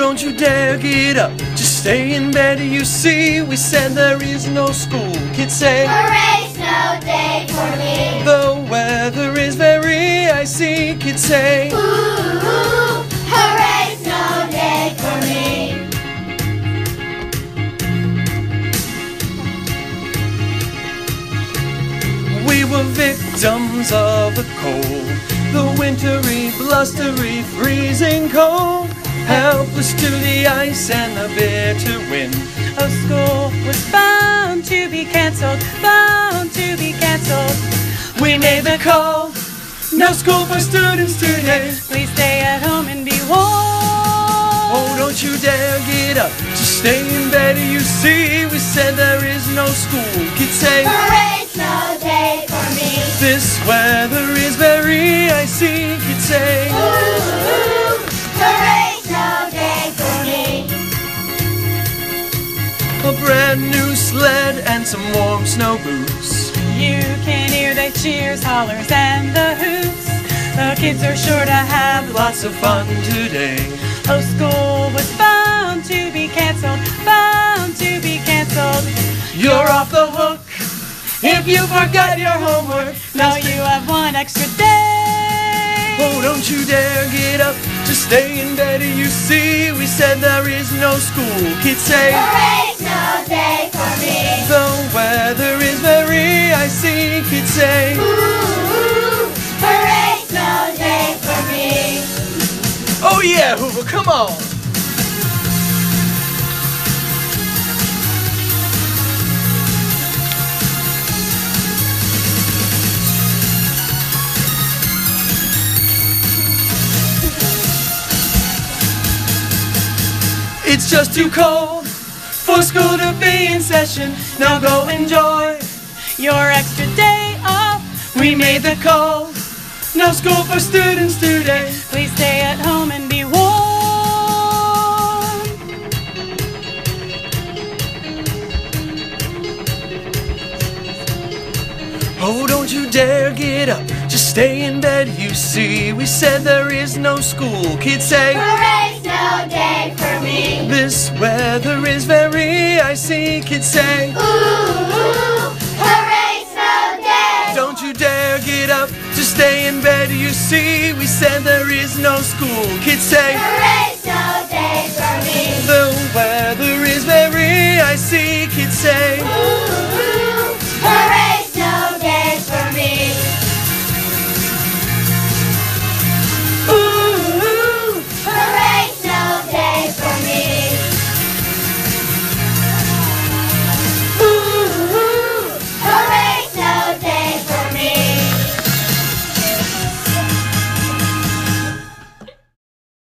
don't you dare get up, just stay in bed. You see, we said there is no school. Kids say, hooray, snow day for me. The weather is very icy. Kids say, Ooh, hooray, snow day for me. we were victims of the cold, the wintry, blustery, freezing cold, helpless to the ice and the bitter wind. Oh, school was bound to be cancelled, bound to be cancelled. We made the call, no school for students today. Please stay at home and be warm. Oh, don't you dare get up, just stay in bed. You see, we said there is no school. Kids say, hooray, snow day for me. this weather is very icy. Kids say, Ooh, hooray, snow day for me. a brand new sled and some warm snow boots. You can hear the cheers, hollers, and the hoots. The kids are sure to have Lots of fun today. Oh, school was bound to be cancelled, bound to be cancelled. You're off the hook if you forgot your homework. Now you have one extra day. Oh, don't you dare get up, just stay in bed. You see, we said there is no school. Kids say, Hooray, snow day for me. the weather is very icy. Kids say, Ooh, hooray, snow day for me. oh yeah, Hoover, come on. It's just too cold for school to be in session. Now go enjoy Your extra day off. We made the call, no school for students today. Please stay at home and be warm. Oh, don't you dare get up, just stay in bed. You see, we said there is no school. Kids say, Hooray, snow day for me. this weather is very icy. Kids say, Ooh, hooray, snow day. don't you dare get up, just stay in bed. You see, we said there is no school. Kids say, Hooray, snow day for me. the weather is very icy. Kids say, Ooh, hooray.